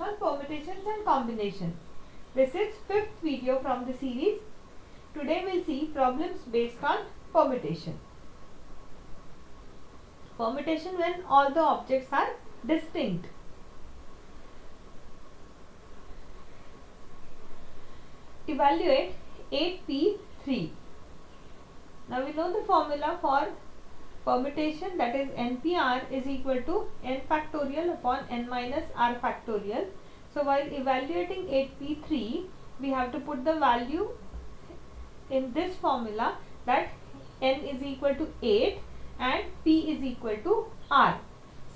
on permutations and combination. This is fifth video from the series. Today we'll see problems based on permutation. Permutation when all the objects are distinct. Evaluate 8p3. Now we know the formula for permutation, that is NPR is equal to n factorial upon n minus r factorial. So while evaluating 8p3, we have to put the value in this formula, that n is equal to 8 and p is equal to r.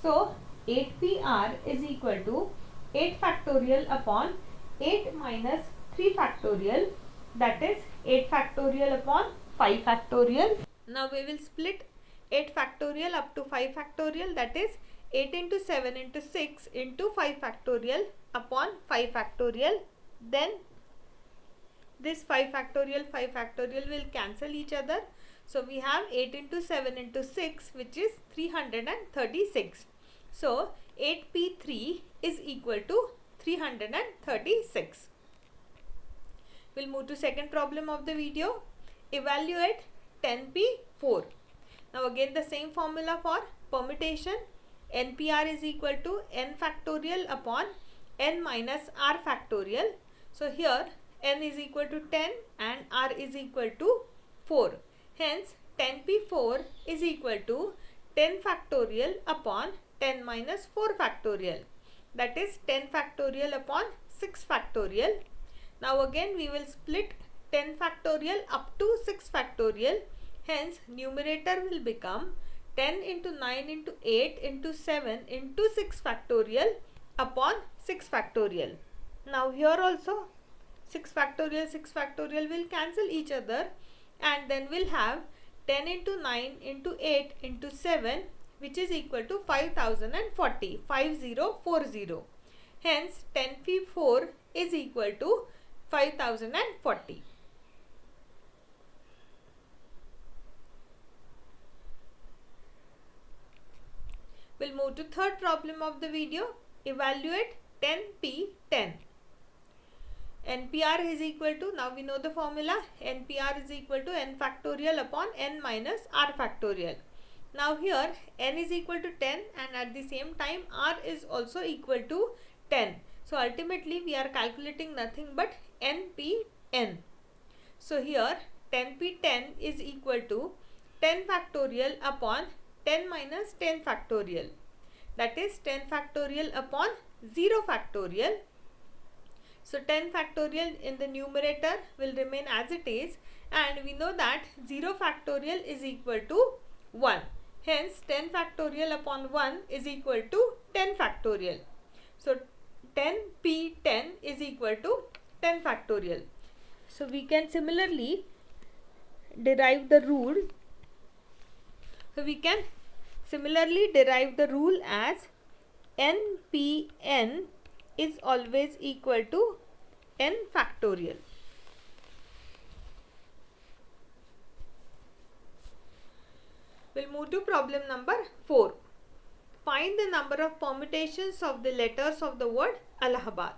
So 8pr is equal to 8 factorial upon 8 minus 3 factorial, that is 8 factorial upon 5 factorial. Now we will split 8 factorial up to 5 factorial, that is 8 into 7 into 6 into 5 factorial upon 5 factorial. Then this 5 factorial will cancel each other. So we have 8 into 7 into 6, which is 336. So 8p3 is equal to 336. We'll move to second problem of the video. Evaluate 10p4. Now again the same formula for permutation. NPR is equal to n factorial upon n minus r factorial. So here n is equal to 10 and r is equal to 4. Hence 10p4 is equal to 10 factorial upon 10 minus 4 factorial. That is 10 factorial upon 6 factorial. Now again we will split 10 factorial up to 6 factorial. Hence numerator will become 10 into 9 into 8 into 7 into 6 factorial upon 6 factorial. Now here also 6 factorial will cancel each other, and then we'll have 10 into 9 into 8 into 7, which is equal to 5040, 5040. Hence 10p4 is equal to 5040. We'll move to third problem of the video. Evaluate 10p10. NPR is equal to, now we know the formula, NPR is equal to n factorial upon n minus r factorial. Now here n is equal to 10 and at the same time r is also equal to 10. So ultimately we are calculating nothing but npn. So here 10p10 is equal to 10 factorial upon 10 minus 10 factorial, that is 10 factorial upon 0 factorial. So 10 factorial in the numerator will remain as it is, and we know that 0 factorial is equal to 1. Hence 10 factorial upon 1 is equal to 10 factorial. So 10p10 is equal to 10 factorial. So we can similarly derive the rule. So we can similarly derive the rule as npn is always equal to n factorial. We'll move to problem number 4. Find the number of permutations of the letters of the word Allahabad.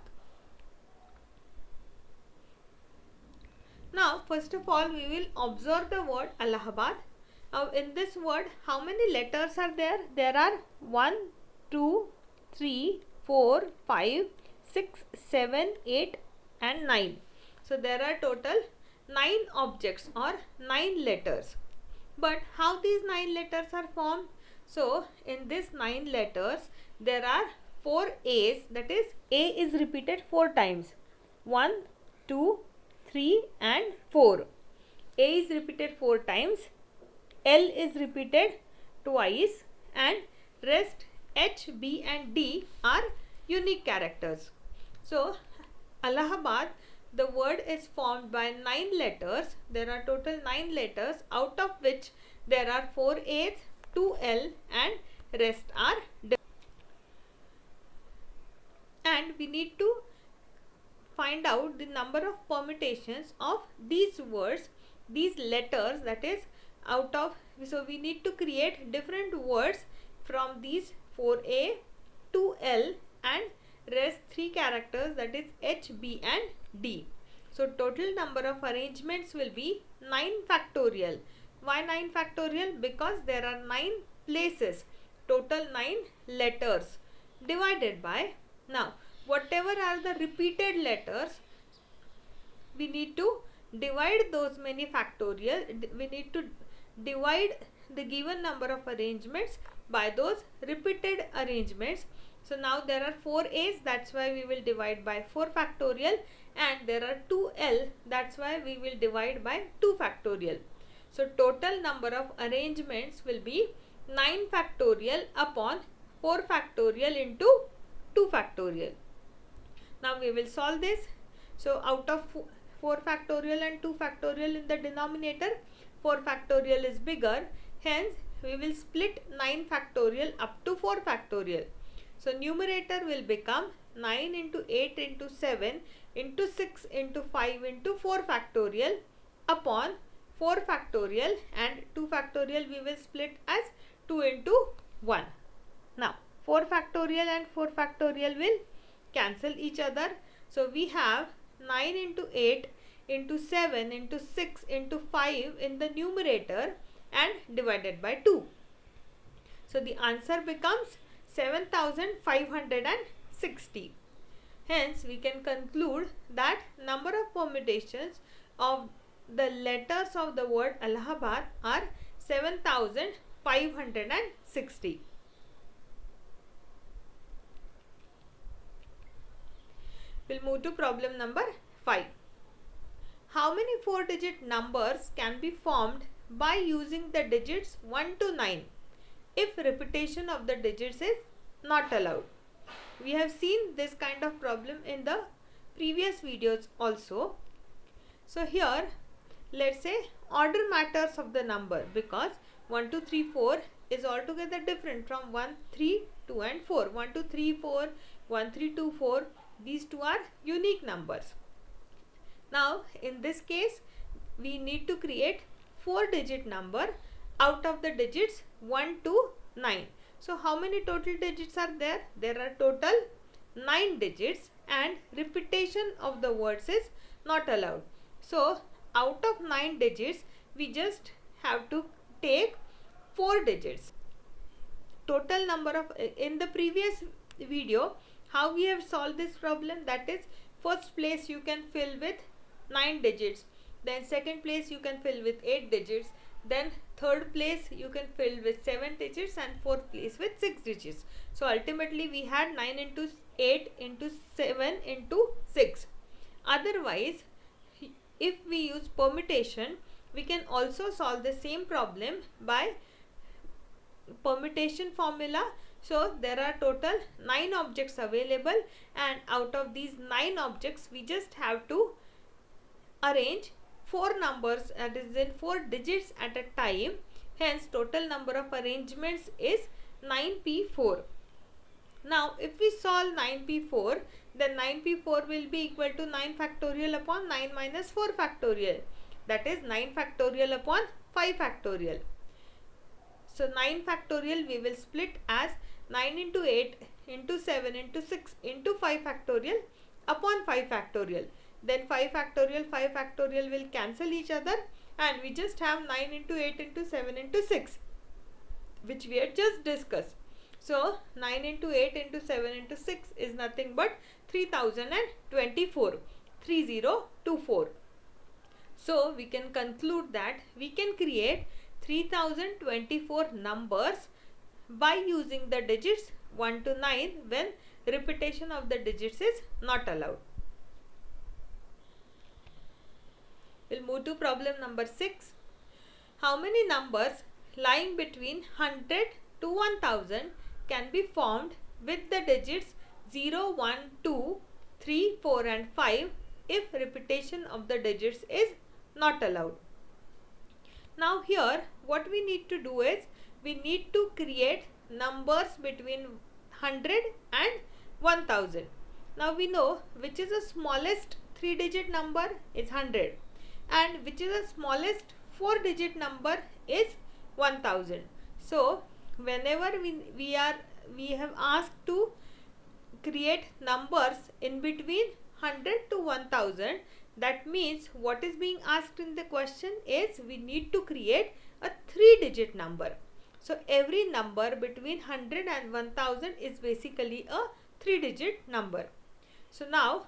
Now first of all we will observe the word Allahabad. Now in this word how many letters are there? There are 1, 2, 3, 4, 5, 6, 7, 8 and 9. So there are total 9 objects or 9 letters. But how these 9 letters are formed? So in this 9 letters there are 4 A's, that is A is repeated 4 times. 1, 2, 3 and 4. A is repeated 4 times. L is repeated twice, and rest H, B and D are unique characters. So Allahabad, the word is formed by 9 letters. There are total 9 letters, out of which there are 4 A's, 2 L and rest are D. And we need to find out the number of permutations of these words, these letters, that is out of, so we need to create different words from these 4A, 2L and rest 3 characters, that is H, B and D. So total number of arrangements will be 9 factorial. Why 9 factorial? Because there are 9 places, total 9 letters divided by, now whatever are the repeated letters, we need to divide those many factorial, we need to divide the given number of arrangements by those repeated arrangements. So now there are 4 A's, that's why we will divide by 4 factorial, and there are 2 L, that's why we will divide by 2 factorial. So total number of arrangements will be 9 factorial upon 4 factorial into 2 factorial. Now we will solve this. So out of 4 factorial and 2 factorial in the denominator, 4 factorial is bigger, hence we will split 9 factorial up to 4 factorial. So numerator will become 9 into 8 into 7 into 6 into 5 into 4 factorial upon 4 factorial, and 2 factorial we will split as 2 into 1. Now 4 factorial and 4 factorial will cancel each other. So we have 9 into 8 into 7 into 6 into 5 in the numerator and divided by 2. So the answer becomes 7560. Hence we can conclude that number of permutations of the letters of the word Allahabad are 7560. We'll move to problem number 5. How many 4-digit numbers can be formed by using the digits 1 to 9 if repetition of the digits is not allowed? We have seen this kind of problem in the previous videos also. So here, let's say order matters of the number, because 1, 2, 3, 4 is altogether different from 1, 3, 2 and 4. 1, 2, 3, 4, 1, 3, 2, 4. These two are unique numbers. Now in this case we need to create 4-digit number out of the digits 1 to 9. So how many total digits are there? There are total 9 digits, and repetition of the words is not allowed. So out of 9 digits we just have to take 4 digits. Total number of, in the previous video how we have solved this problem, that is first place you can fill with 9 digits, then second place you can fill with 8 digits, then third place you can fill with 7 digits, and fourth place with 6 digits. So ultimately we had 9 into 8 into 7 into 6. Otherwise, if we use permutation, we can also solve the same problem by permutation formula. So there are total 9 objects available, and out of these 9 objects we just have to arrange 4 numbers, that is in 4 digits at a time. Hence total number of arrangements is 9p4. Now if we solve 9p4, then 9p4 will be equal to 9 factorial upon 9 minus 4 factorial, that is 9 factorial upon 5 factorial. So 9 factorial we will split as 9 into 8 into 7 into 6 into 5 factorial upon 5 factorial. Then 5 factorial will cancel each other, and we just have 9 into 8 into 7 into 6, which we had just discussed. So 9 into 8 into 7 into 6 is nothing but 3024, 3024. So we can conclude that we can create 3024 numbers by using the digits 1 to 9 when repetition of the digits is not allowed. We'll move to problem number 6. How many numbers lying between 100 to 1000 can be formed with the digits 0, 1, 2, 3, 4 and 5 if repetition of the digits is not allowed? Now here what we need to do is we need to create numbers between 100 and 1000. Now we know which is the smallest 3-digit number is 100, and which is the smallest 4-digit number is 1000. So whenever we have asked to create numbers in between 100 to 1000. That means what is being asked in the question is we need to create a 3-digit number. So every number between 100 and 1000 is basically a 3-digit number. So now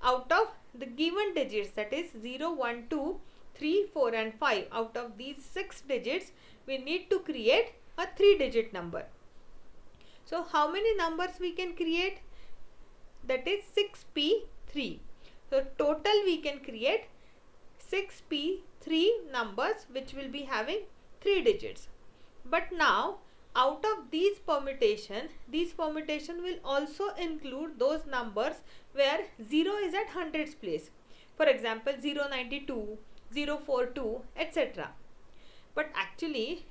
out of the given digits, that is 0, 1, 2, 3, 4 and 5, out of these 6 digits we need to create a 3-digit number. So how many numbers we can create? That is 6p3. So total we can create 6p3 numbers which will be having 3 digits. But now out of these permutation will also include those numbers where 0 is at hundreds place. For example 092, 042, etc. But actually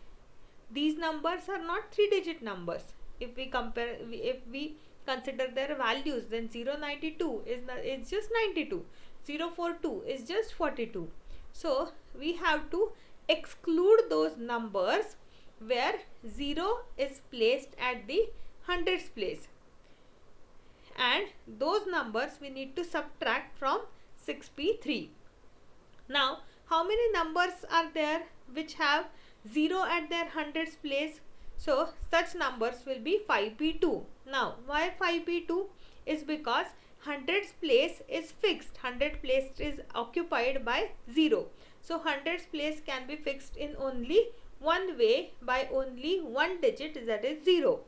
these numbers are not 3-digit numbers. If we consider their values, then 092 is just 92, 042 is just 42. So we have to exclude those numbers where 0 is placed at the hundreds place, and those numbers we need to subtract from 6p3. Now how many numbers are there which have 0 at their hundreds place? So such numbers will be 5p2. Now why 5p2? Is because hundreds place is fixed. 100 place is occupied by 0. So hundreds place can be fixed in only one way, by only one digit, that is 0.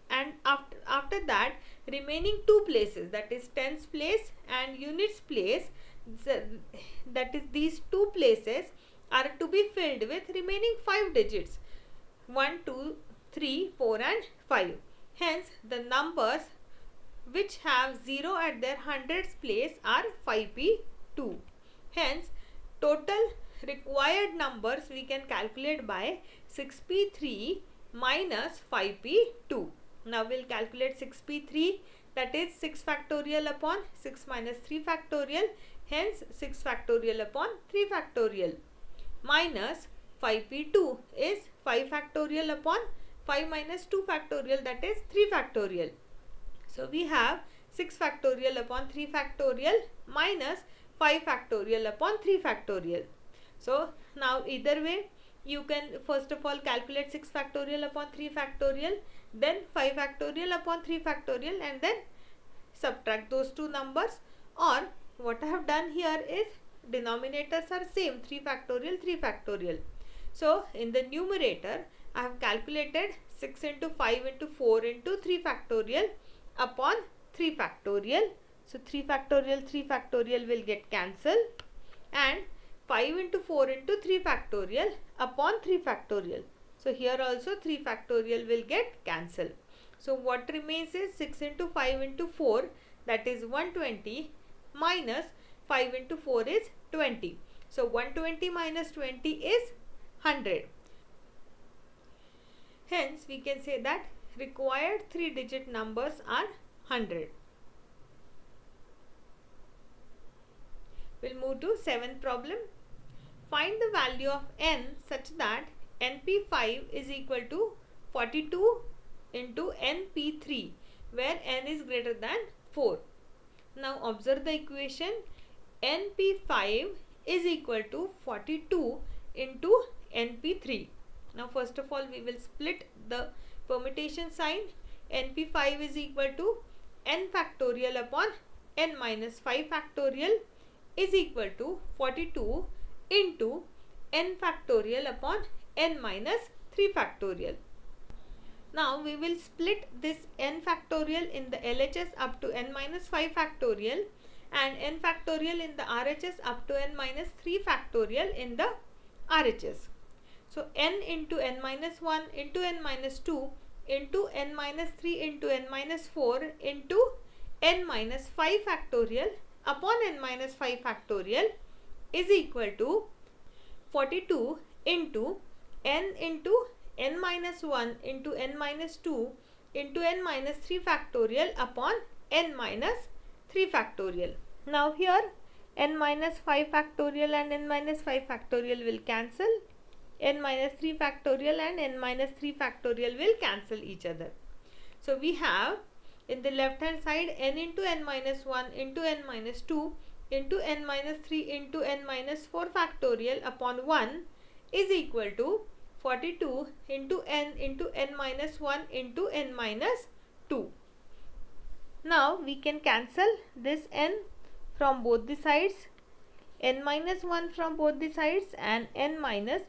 And after that remaining 2 places, that is tens place and units place, that is these 2 places are to be filled with remaining 5 digits, 1, 2, 3, 4 and 5. Hence the numbers which have 0 at their hundreds place are 5p2. Hence total required numbers we can calculate by 6p3 minus 5p2. Now we'll calculate 6p3, that is 6 factorial upon 6 minus 3 factorial, hence 6 factorial upon 3 factorial, minus 5p2 is 5 factorial upon 5 minus 2 factorial, that is 3 factorial. So we have 6 factorial upon 3 factorial minus 5 factorial upon 3 factorial. So now either way you can first of all calculate 6 factorial upon 3 factorial, then 5 factorial upon 3 factorial, and then subtract those two numbers. Or what I have done here is denominators are same, 3 factorial, 3 factorial. So in the numerator I have calculated 6 into 5 into 4 into 3 factorial upon 3 factorial. So 3 factorial will get cancelled, and 5 into 4 into 3 factorial upon 3 factorial. So here also 3 factorial will get cancelled. So what remains is 6 into 5 into 4, that is 120, minus 5 into 4 is 20. So 120 minus 20 is 100. Hence we can say that required 3-digit numbers are 100. We'll move to 7th problem. Find the value of n such that np5 is equal to 42 into np3, where n is greater than 4. Now observe the equation. np5 is equal to 42 into np3. Now first of all we will split the permutation sign. np5 is equal to n factorial upon n minus 5 factorial is equal to 42 into n factorial upon n minus 3 factorial. Now we will split this n factorial in the LHS up to n minus 5 factorial and n factorial in the RHS up to n minus 3 factorial in the RHS. So n into n minus 1 into n minus 2 into n minus 3 into n minus 4 into n minus 5 factorial upon n minus 5 factorial is equal to 42 into n minus 1 into n minus 2 into n minus 3 factorial upon n minus 3 factorial. Now here n minus 5 factorial and n minus 5 factorial will cancel. N minus 3 factorial and n minus 3 factorial will cancel each other. So we have in the left hand side n into n minus 1 into n minus 2 into n minus 3 into n minus 4 factorial upon 1 is equal to 42 into n minus 1 into n minus 2. Now we can cancel this n from both the sides, n minus 1 from both the sides and n minus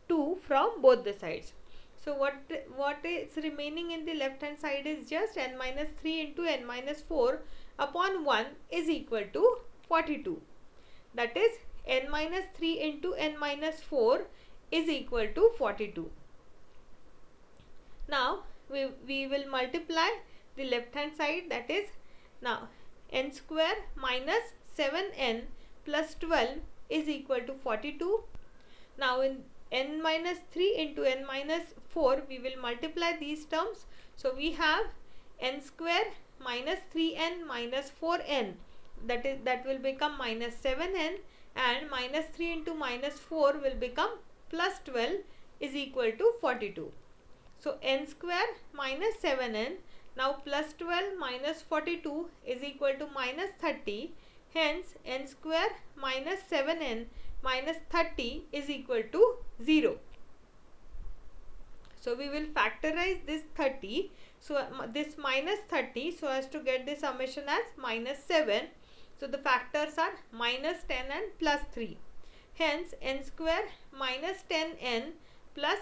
2 from both the sides. So what is remaining in the left hand side is just n minus 3 into n minus 4 upon 1 is equal to 42. That is n minus 3 into n minus 4 is equal to 42. Now we will multiply the left hand side, that is now n square minus 7n plus 12 is equal to 42. Now in n minus 3 into n minus 4 we will multiply these terms. So we have n square minus 3n minus 4n, that will become minus 7n, and minus 3 into minus 4 will become plus 12 is equal to 42. So n square minus 7n now plus 12 minus 42 is equal to minus 30. Hence n square minus 7n minus 30 is equal to 0. So we will factorize this 30. So this minus 30 so as to get the summation as minus 7. So the factors are minus 10 and plus 3. Hence n square minus 10n plus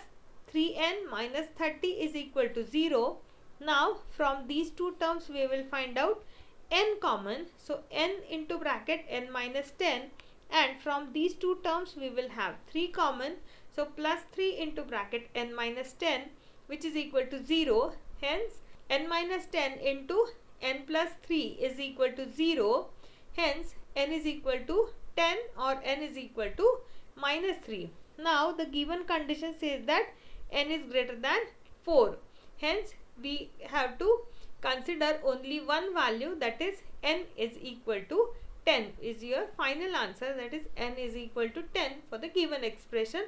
3n minus 30 is equal to 0. Now from these two terms we will find out n common. So n into bracket n minus 10, and from these two terms we will have 3 common. So plus 3 into bracket n minus 10, which is equal to 0. Hence n minus 10 into n plus 3 is equal to 0. Hence n is equal to 10 or n is equal to minus 3. Now the given condition says that n is greater than 4. Hence we have to consider only one value, that is n is equal to 10 is your final answer, that is n is equal to 10 for the given expression.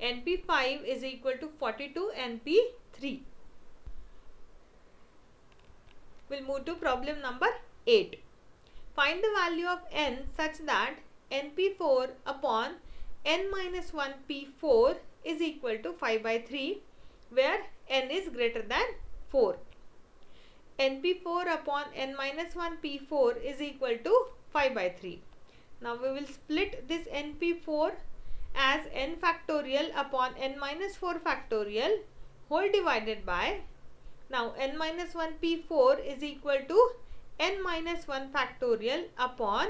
NP5 is equal to 42 NP3. We'll move to problem number 8. Find the value of n such that NP4 upon n minus 1 P4 is equal to 5 by 3, where n is greater than 4. NP4 upon n minus 1 P4 is equal to 5 by 3. Now we will split this NP4 as n factorial upon n minus 4 factorial whole divided by, now n minus 1 P4 is equal to n minus 1 factorial upon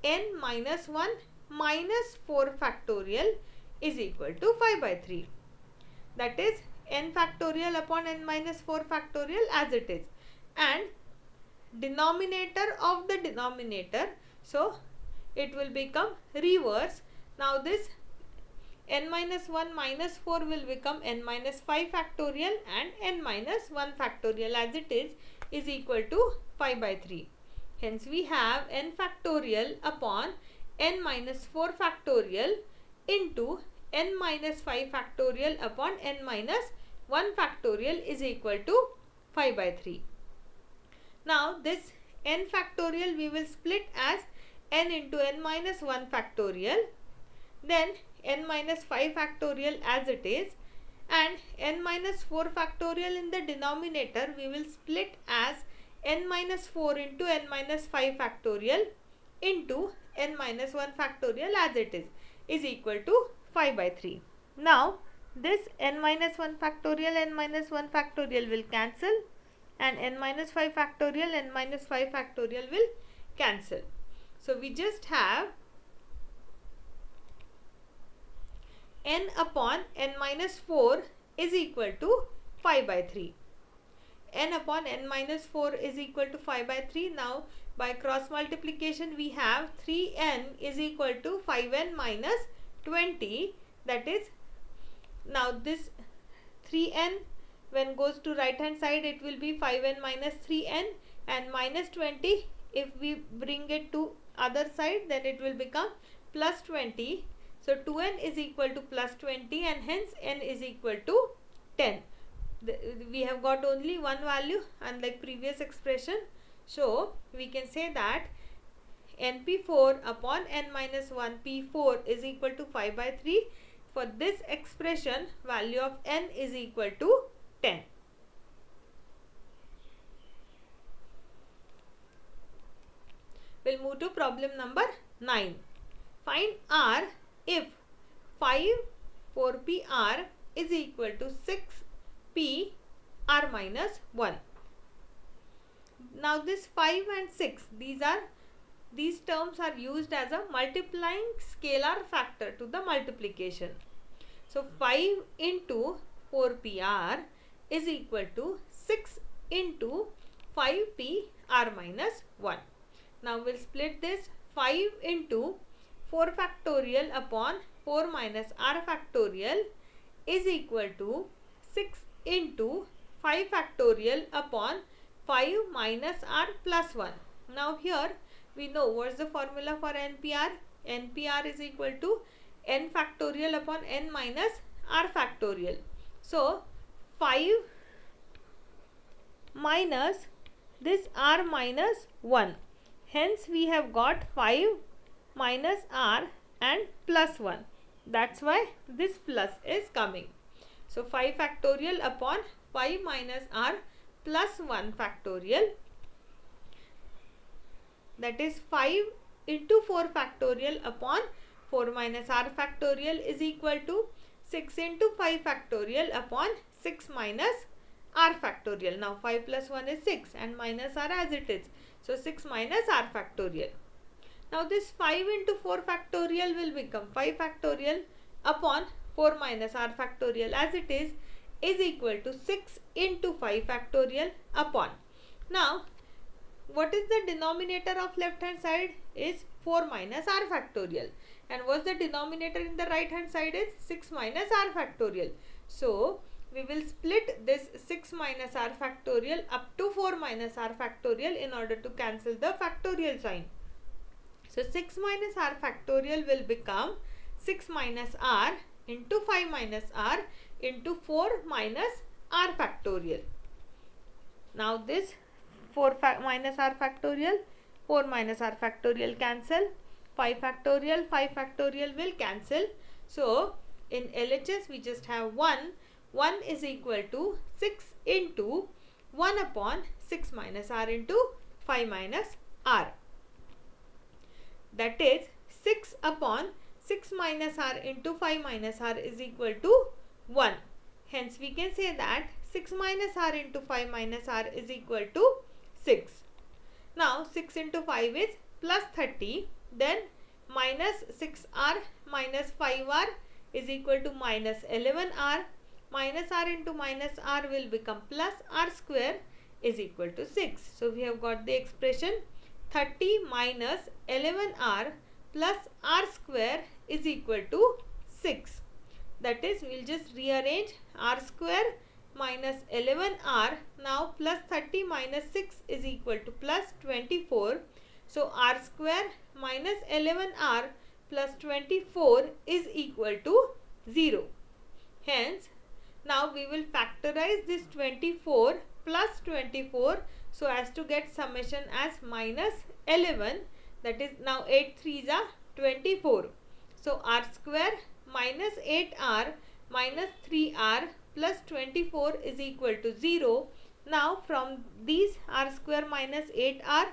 n minus 1 minus 4 factorial is equal to 5 by 3. That is n factorial upon n minus 4 factorial as it is, and denominator of the denominator, so it will become reverse. Now this n minus 1 minus 4 will become n minus 5 factorial, and n minus 1 factorial as it is equal to 5 by 3. Hence we have n factorial upon n minus 4 factorial into n minus 5 factorial upon n minus 1 factorial is equal to 5 by 3. Now this n factorial we will split as n into n minus 1 factorial, then n minus 5 factorial as it is, and n minus 4 factorial in the denominator we will split as n minus 4 into n minus 5 factorial into n minus 1 factorial as it is equal to 5 by 3. Now this n minus 1 factorial will cancel, and n minus 5 factorial will cancel. So we just have n upon n minus 4 is equal to 5 by 3. N upon n minus 4 is equal to 5 by 3. Now by cross multiplication we have 3n is equal to 5n minus 20. That is, now this 3n when goes to right hand side it will be 5n minus 3n, and minus 20 if we bring it to other side then it will become plus 20. So 2n is equal to plus 20, and hence n is equal to 10. we have got only one value unlike previous expression. So we can say that np4 upon n minus 1 p4 is equal to 5 by 3. For this expression, value of n is equal to 10. We'll move to problem number 9. Find r if 5 4pr is equal to 6p r minus 1. Now this 5 and 6, these terms are used as a multiplying scalar factor to the multiplication. So 5 into 4pr is equal to 6 into 5p r minus 1. Now we'll split this 5 into 4 factorial upon 4 minus r factorial is equal to 6 into 5 factorial upon 5 minus r plus 1. Now here we know what's the formula for NPR. NPR is equal to n factorial upon n minus r factorial. So 5 minus this r minus 1. Hence we have got 5 minus r and plus 1. That's why this plus is coming. So 5 factorial upon 5 minus r plus 1 factorial, that is 5 into 4 factorial upon 4 minus r factorial is equal to 6 into 5 factorial upon 6 minus r factorial. Now 5 plus 1 is 6 and minus r as it is. So 6 minus r factorial. Now this 5 into 4 factorial will become 5 factorial upon 4 minus r factorial as it is equal to 6 into 5 factorial upon. Now what is the denominator of left hand side is 4 minus r factorial, and what's the denominator in the right hand side is 6 minus r factorial. So we will split this 6 minus r factorial up to 4 minus r factorial in order to cancel the factorial sign. So 6 minus r factorial will become 6 minus r into 5 minus r into 4 minus r factorial. Now this 4 minus r factorial, 4 minus r factorial cancel, 5 factorial will cancel. So in LHS we just have 1 is equal to 6 into 1 upon 6 minus r into 5 minus r. That is 6 upon 6 minus r into 5 minus r is equal to 1. Hence we can say that 6 minus r into 5 minus r is equal to 6. Now 6 into 5 is plus 30. Then minus 6r minus 5r is equal to minus 11r. Minus r into minus r will become plus r square is equal to 6. So we have got the expression 30 minus 11r plus r square is equal to 6. That is, we will just rearrange r square minus 11r. Now plus 30 minus 6 is equal to plus 24. So r square minus 11r plus 24 is equal to 0. Hence, now we will factorize this 24 plus 24 so as to get summation as minus 11. That is, now 8 3s are 24. So r square minus 8r minus 3r plus 24 is equal to 0. Now from these r square minus 8r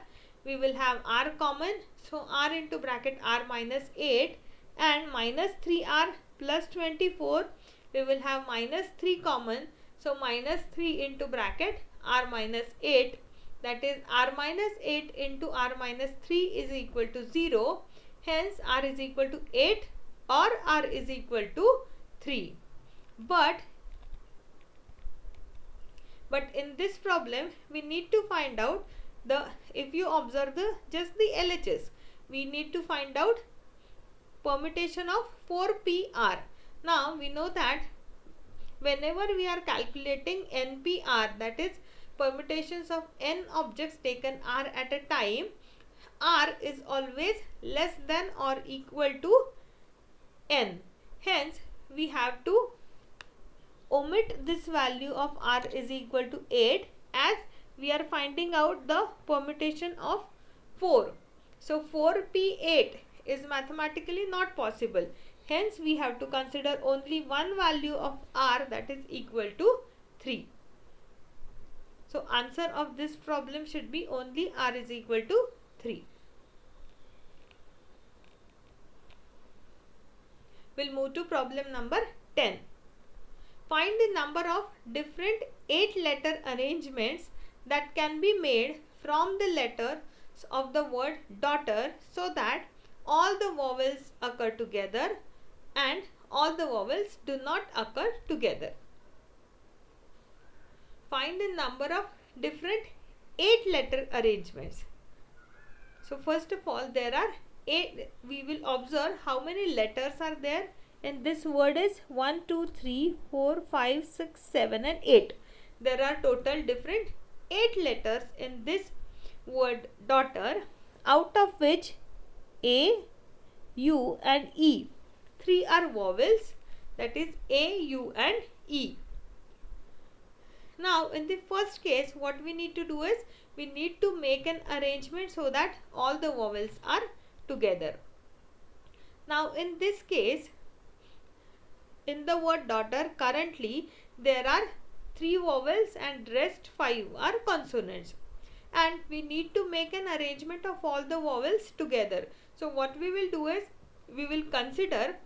we will have r common. So r into bracket r minus 8 and minus 3r plus 24 we will have minus 3 common. So minus 3 into bracket r minus 8, that is r minus 8 into r minus 3 is equal to 0. Hence r is equal to 8 or r is equal to 3. But in this problem we need to find out if you observe just the LHS, we need to find out permutation of 4pr. Now we know that whenever we are calculating NPR, that is permutations of n objects taken r at a time, r is always less than or equal to n. Hence we have to omit this value of r is equal to 8, as we are finding out the permutation of 4. So 4p8 is mathematically not possible. Hence we have to consider only one value of r, that is equal to 3. So answer of this problem should be only r is equal to 3. We'll move to problem number 10. Find the number of different 8-letter arrangements that can be made from the letters of the word daughter so that all the vowels occur together and all the vowels do not occur together. Find the number of different 8-letter arrangements. So first of all, there are 8. We will observe how many letters are there. And this word is 1, 2, 3, 4, 5, 6, 7 and 8. There are total different 8 letters in this word daughter, out of which A, U and E. 3 are vowels, that is A, U and E. Now in the first case, what we need to do is, we need to make an arrangement so that all the vowels are together. Now in this case, in the word daughter, currently there are 3 vowels and rest 5 are consonants, and we need to make an arrangement of all the vowels together. So what we will do is, we will consider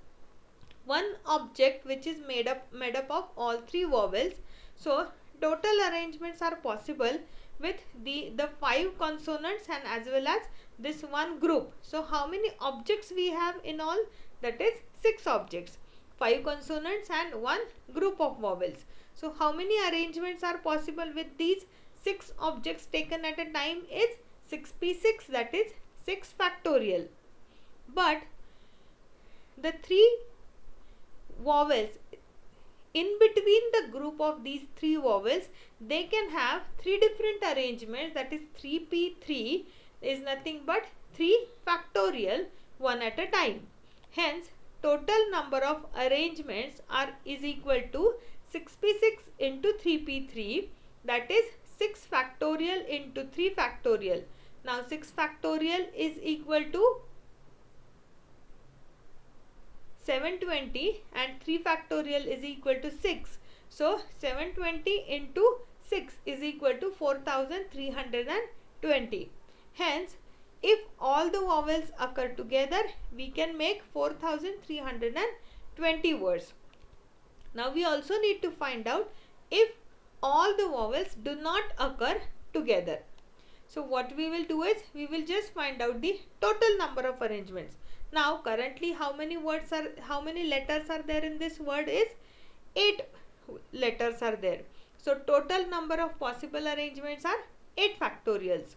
one object which is made up of all 3 vowels. So total arrangements are possible with the 5 consonants and as well as this one group. So how many objects we have in all? That is 6 objects. 5 consonants and 1 group of vowels. So how many arrangements are possible with these 6 objects taken at a time? Is 6p6, that is 6 factorial. But the 3 vowels in between the group of these 3 vowels, they can have 3 different arrangements, that is 3p3 is nothing but 3 factorial, one at a time. Hence total number of arrangements is equal to 6p6 into 3p3, that is 6 factorial into 3 factorial. Now 6 factorial is equal to 720 and 3 factorial is equal to 6. So 720 into 6 is equal to 4320. Hence if all the vowels occur together, we can make 4320 words. Now we also need to find out if all the vowels do not occur together. So what we will do is, we will just find out the total number of arrangements. Now currently how many letters are there in this word is 8 letters are there. So total number of possible arrangements are 8 factorials.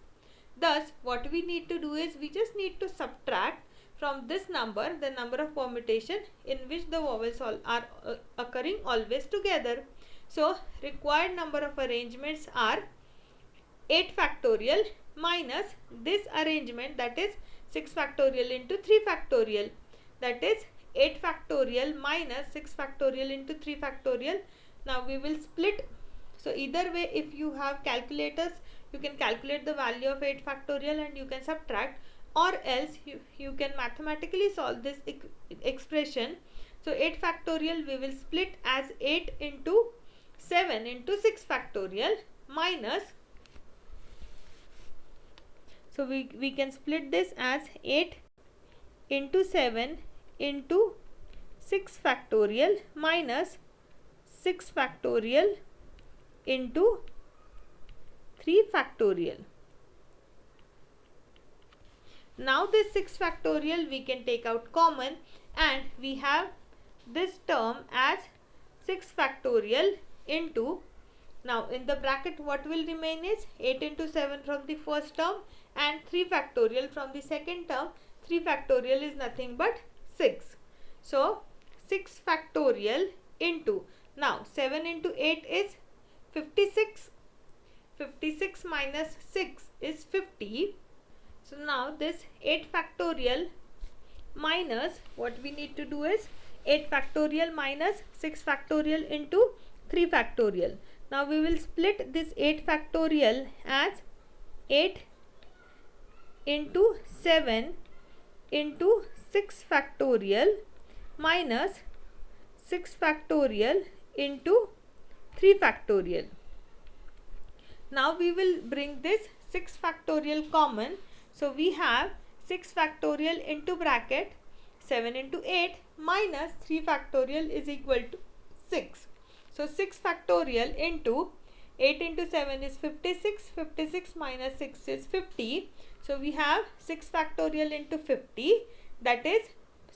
Thus what we need to do is, we just need to subtract from this number the number of permutation in which the vowels are occurring always together. So required number of arrangements are 8 factorial minus this arrangement, that is 6 factorial into 3 factorial, that is 8 factorial minus 6 factorial into 3 factorial. Now we will split. So either way, if you have calculators, you can calculate the value of 8 factorial and you can subtract, or else you can mathematically solve this expression. So 8 factorial we will split as 8 into 7 into 6 factorial minus, so we can split this as 8 into 7 into 6 factorial minus 6 factorial into 3 factorial. Now this 6 factorial we can take out common, and we have this term as 6 factorial into, now in the bracket what will remain is 8 into 7 from the first term and 3 factorial from the second term. 3 factorial is nothing but 6. So 6 factorial into, now 7 into 8 is 56. 56 minus 6 is 50. So now this 8 factorial minus, what we need to do is 8 factorial minus 6 factorial into 3 factorial. Now we will split this 8 factorial as 8 into 7 into 6 factorial minus 6 factorial into 3 factorial. Now we will bring this 6 factorial common. So we have 6 factorial into bracket 7 into 8 minus 3 factorial is equal to 6. So 6 factorial into 8 into 7 is 56. 56 minus 6 is 50. So we have 6 factorial into 50, that is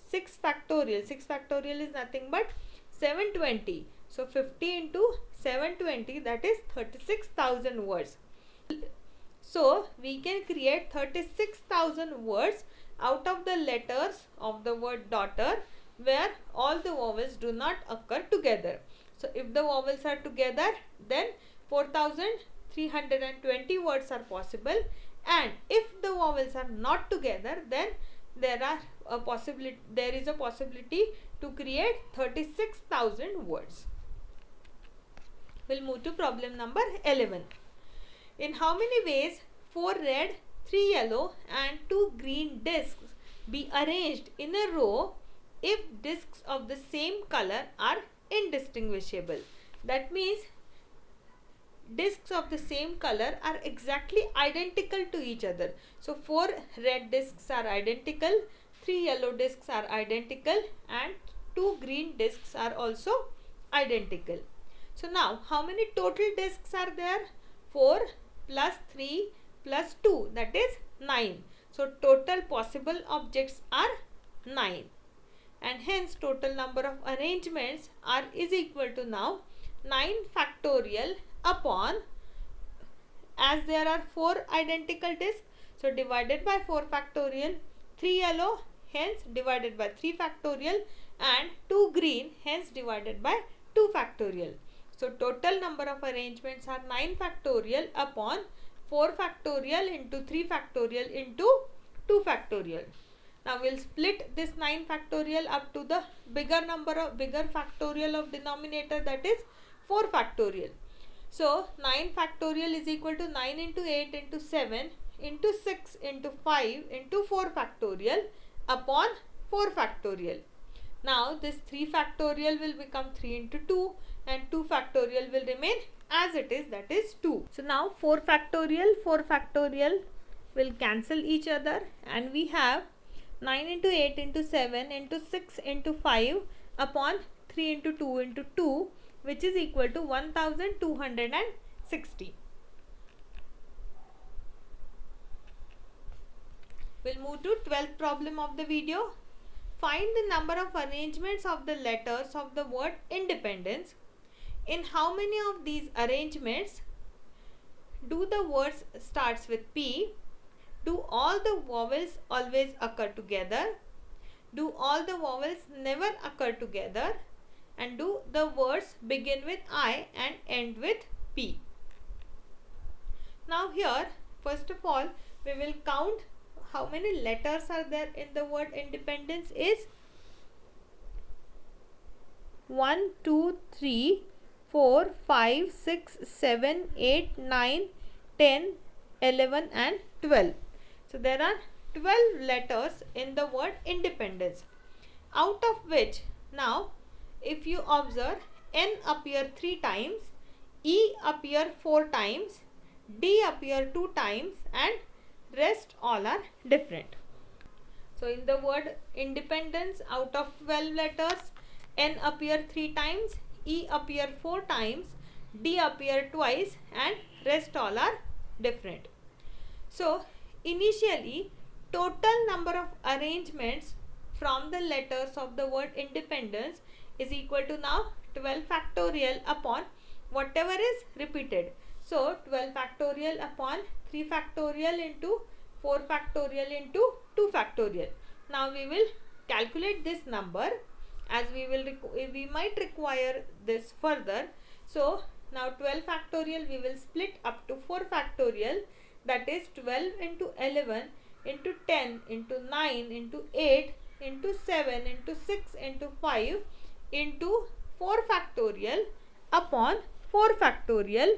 6 factorial. 6 factorial is nothing but 720. So 50 into 720, that is 36,000 words. So we can create 36,000 words out of the letters of the word daughter where all the vowels do not occur together. So if the vowels are together, then 4,320 words are possible, and if the vowels are not together, then there is a possibility to create 36,000 words. We'll move to problem number 11. In how many ways 4 red, 3 yellow and 2 green discs be arranged in a row if discs of the same color are indistinguishable? That means discs of the same color are exactly identical to each other. So 4 red discs are identical, 3 yellow discs are identical and 2 green discs are also identical. So now how many total discs are there? 4 plus 3 plus 2, that is 9. So total possible objects are 9, and hence total number of arrangements is equal to now 9 factorial upon, as there are 4 identical discs, so divided by 4 factorial, 3 yellow, hence divided by 3 factorial, and 2 green, hence divided by 2 factorial. So total number of arrangements are 9 factorial upon 4 factorial into 3 factorial into 2 factorial. Now we'll split this 9 factorial up to the bigger factorial of denominator, that is 4 factorial. So 9 factorial is equal to 9 into 8 into 7 into 6 into 5 into 4 factorial upon 4 factorial. Now this 3 factorial will become 3 into 2 and 2 factorial will remain as it is, that is 2. So now 4 factorial will cancel each other, and we have 9 into 8 into 7 into 6 into 5 upon 3 into 2 into 2, which is equal to 1260. We'll move to 12th problem of the video. Find the number of arrangements of the letters of the word independence. In how many of these arrangements do the words starts with P? Do all the vowels always occur together? Do all the vowels never occur together? And do the words begin with I and end with P? Now here, first of all, we will count how many letters are there in the word independence is 1, 2, 3, 4, 5, 6, 7, 8, 9, 10, 11 and 12. So there are 12 letters in the word independence, out of which now if you observe, N appear 3 times, E appear 4 times, D appear 2 times and rest all are different. So in the word independence, out of 12 letters, N appear 3 times, E appear 4 times, D appear twice and rest all are different. So initially total number of arrangements from the letters of the word independence is equal to now 12 factorial upon whatever is repeated. So 12 factorial upon 3 factorial into 4 factorial into 2 factorial. Now we will calculate this number, as we might require this further. So now 12 factorial we will split up to 4 factorial, that is 12 into 11 into 10 into 9 into 8 into 7 into 6 into 5 into 4 factorial upon 4 factorial.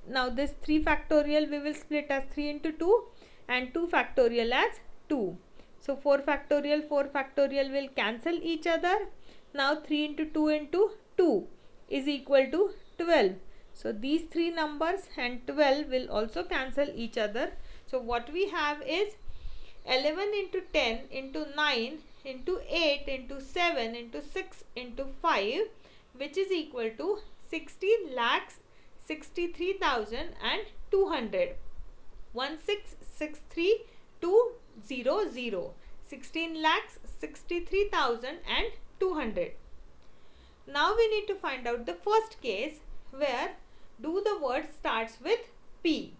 Now this 3 factorial we will split as 3 into 2 and 2 factorial as 2. So 4 factorial will cancel each other. Now 3 into 2 is equal to 12. So these three numbers and 12 will also cancel each other. So what we have is 11 into 10 into 9 into 8 into 7 into 6 into 5, which is equal to 16,63,200. 1663200. 16,63,200. Now we need to find out the first case where do the word starts with P.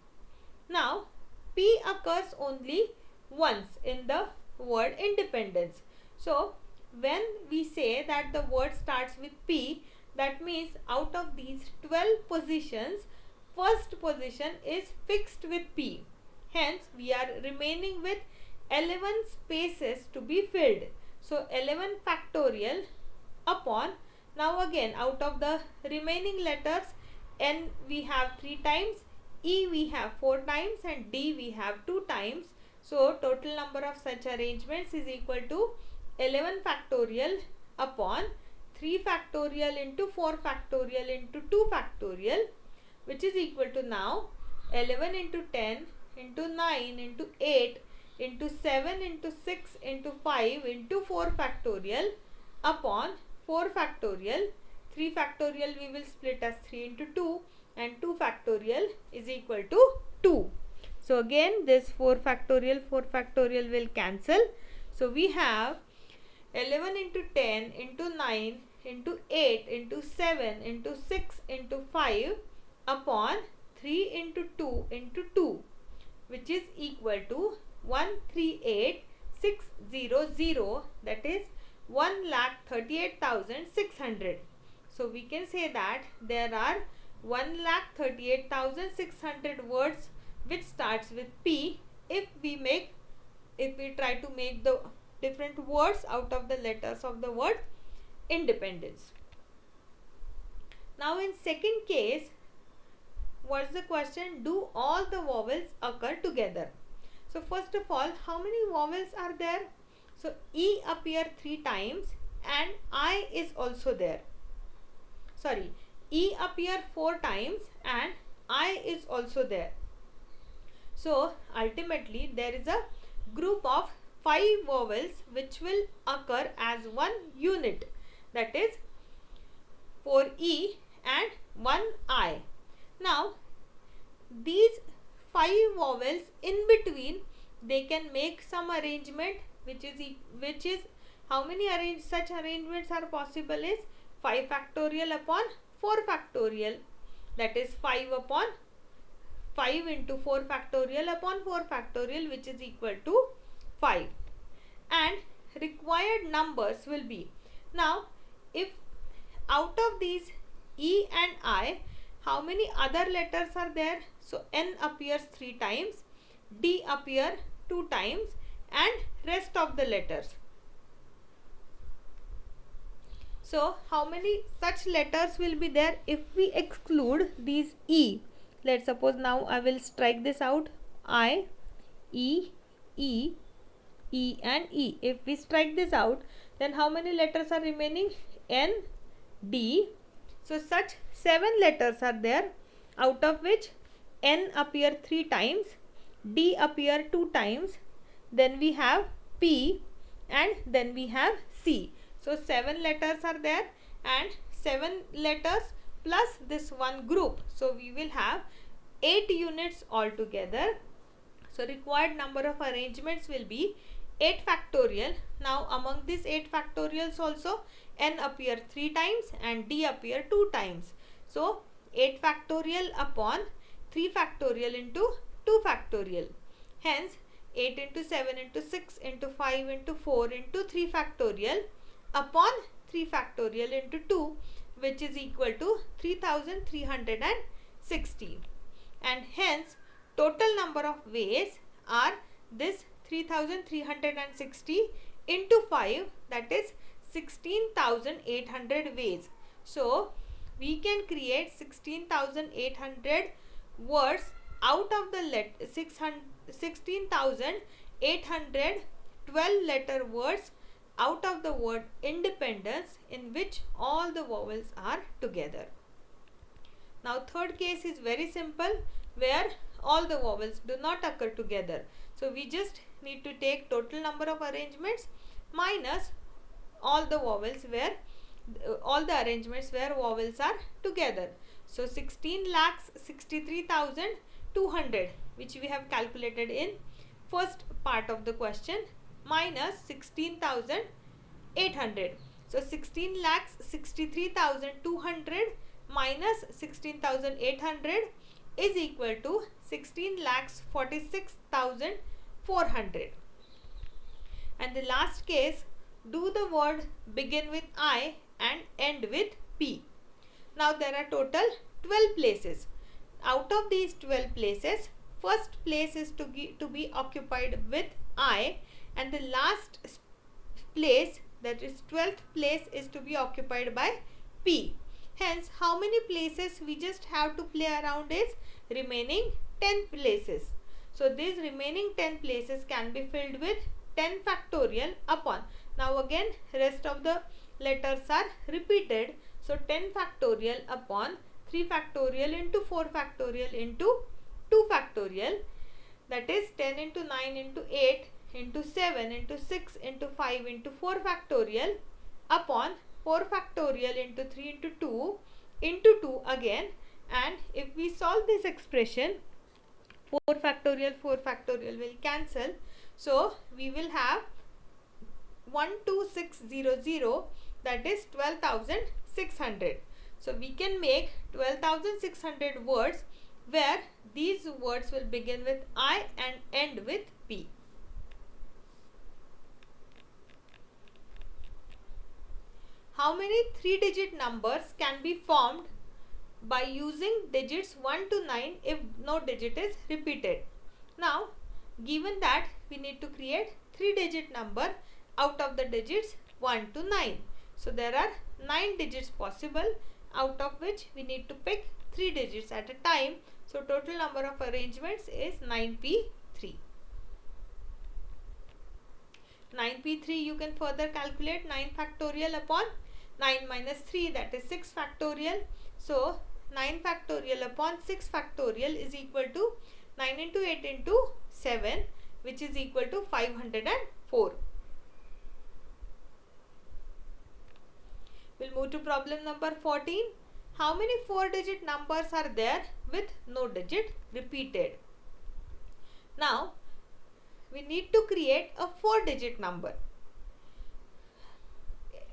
Now P occurs only once in the word independence. So when we say that the word starts with P, that means out of these 12 positions, first position is fixed with P. Hence we are remaining with 11 spaces to be filled. So 11 factorial upon, now again out of the remaining letters, N we have 3 times, E we have 4 times and D we have 2 times. So total number of such arrangements is equal to 11 factorial upon 3 factorial into 4 factorial into 2 factorial, which is equal to now 11 into 10 into 9 into 8 into 7 into 6 into 5 into 4 factorial upon 4 factorial. 3 factorial we will split as 3 into 2 and 2 factorial is equal to 2. So again this 4 factorial will cancel. So we have 11 into 10 into 9 into 8 into 7 into 6 into 5 upon 3 into 2 into 2, which is equal to 138,600, that is 1,38,600. So we can say that there are 1,38,600 words which starts with P if we try to make the different words out of the letters of the word independence. Now in second case, what's the question? Do all the vowels occur together? So first of all, how many vowels are there? So E appear 3 times and I is also there. Sorry, E appear 4 times and I is also there. So ultimately there is a group of 5 vowels which will occur as one unit, that is 4 E and 1 I. Now these 5 vowels in between, they can make some arrangement which is how many such arrangements are possible is 5 factorial upon 4 factorial, that is 5 upon 5 into 4 factorial upon 4 factorial, which is equal to 5, and required numbers will be, now if out of these E and I, how many other letters are there? So N appears 3 times, D appear 2 times and rest of the letters. So how many such letters will be there if we exclude these E? Let's suppose now I will strike this out, I, E, E, E and E. If we strike this out, then how many letters are remaining? N, D. So such 7 letters are there, out of which N appear 3 times, D appear 2 times, then we have P and then we have C. So 7 letters are there and 7 letters plus this one group. So we will have 8 units altogether. So required number of arrangements will be 8 factorial. Now among these 8 factorials also N appear 3 times and D appear 2 times. So 8 factorial upon 3 factorial into 2 factorial. Hence 8 into 7 into 6 into 5 into 4 into 3 factorial upon 3 factorial into 2, which is equal to 3,360. And hence total number of ways are this 3,360 into 5, that is 16,800 ways. So we can create 16,800 words out of the 16,812 letter words out of the word independence, in which all the vowels are together. Now third case is very simple, where all the vowels do not occur together. So we just need to take total number of arrangements minus all the vowels where all the arrangements where vowels are together. So 16,63,200, which we have calculated in first part of the question, minus 16,800. So 16,63,200 minus 16,800 is equal to 16,46,400. And the last case, do the word begin with I and end with P. Now there are total 12 places. Out of these 12 places, first place is to be occupied with I, and the last place, that is 12th place, is to be occupied by P. Hence, how many places we just have to play around is remaining 10 places. So these remaining 10 places can be filled with 10 factorial upon. Now again rest of the letters are repeated. So 10 factorial upon 3 factorial into 4 factorial into 2 factorial, that is 10 into 9 into 8 into 7 into 6 into 5 into 4 factorial upon 4 factorial into 3 into 2 into 2 again. And if we solve this expression, 4 factorial will cancel. So we will have 12600, that is 12,600. So we can make 12,600 words where these words will begin with I and end with P. How many 3-digit numbers can be formed by using digits 1 to 9 if no digit is repeated? Now, given that we need to create 3-digit number out of the digits 1 to 9. So there are 9 digits possible, out of which we need to pick 3 digits at a time. So total number of arrangements is 9p3. 9p3 you can further calculate 9 factorial upon 9 minus 3, that is 6 factorial. So 9 factorial upon 6 factorial is equal to 9 into 8 into 7, which is equal to 504. We'll move to problem number 14. How many 4-digit numbers are there with no digit repeated? Now, we need to create a 4-digit number.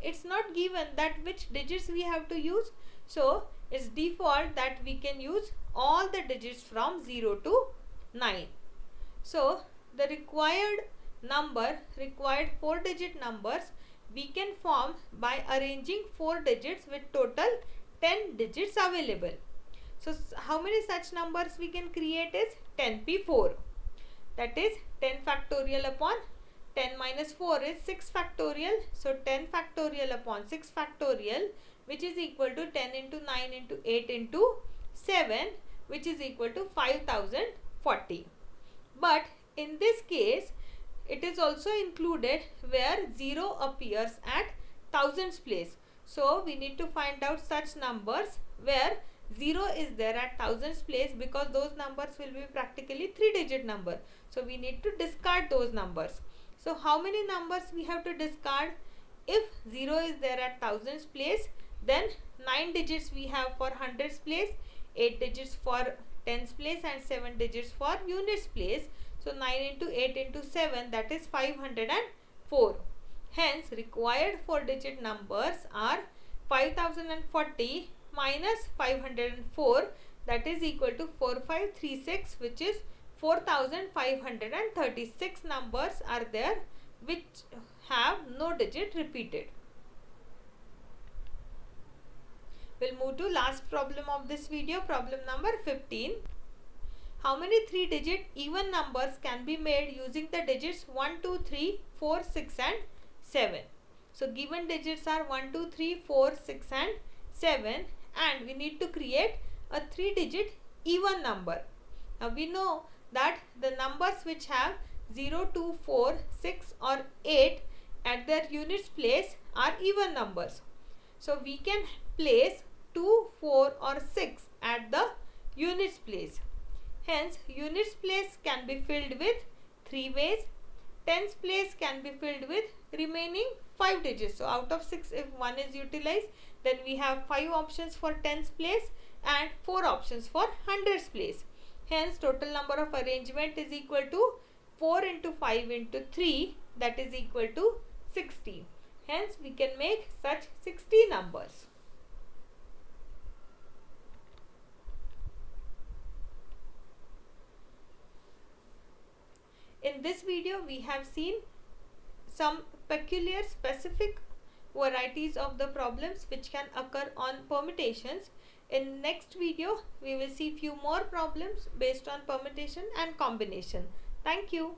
It's not given that which digits we have to use. So, it's default that we can use all the digits from 0 to 9. So, the required 4-digit numbers we can form by arranging 4 digits with total 10 digits available. So, how many such numbers we can create is 10p4. That is 10 factorial upon 10 minus 4 is 6 factorial. So 10 factorial upon 6 factorial, which is equal to 10 into 9 into 8 into 7, which is equal to 5040. But in this case, it is also included where 0 appears at thousands place. So we need to find out such numbers where 0 is there at thousands place, because those numbers will be practically 3-digit number. So we need to discard those numbers. So how many numbers we have to discard? If 0 is there at thousands place, then 9 digits we have for hundreds place, 8 digits for tens place, and 7 digits for units place. So 9 into 8 into 7, that is 504. Hence required 4-digit numbers are 5040 minus 504, that is equal to 4536, which is 4536 numbers are there which have no digit repeated. We'll move to last problem of this video, problem number 15. How many 3-digit even numbers can be made using the digits 1, 2, 3, 4, 6 and 7? So given digits are 1, 2, 3, 4, 6 and 7, and we need to create a 3-digit even number. Now we know that the numbers which have 0, 2, 4, 6 or 8 at their units place are even numbers. So we can place 2, 4 or 6 at the units place. Hence units place can be filled with 3 ways. Tens place can be filled with remaining 5 digits. So out of 6, if 1 is utilized, then we have 5 options for tens place and 4 options for hundreds place. Hence total number of arrangement is equal to 4 into 5 into 3, that is equal to 60. Hence we can make such 60 numbers. In this video we have seen some peculiar specific varieties of the problems which can occur on permutations. In next video we will see few more problems based on permutation and combination. Thank you.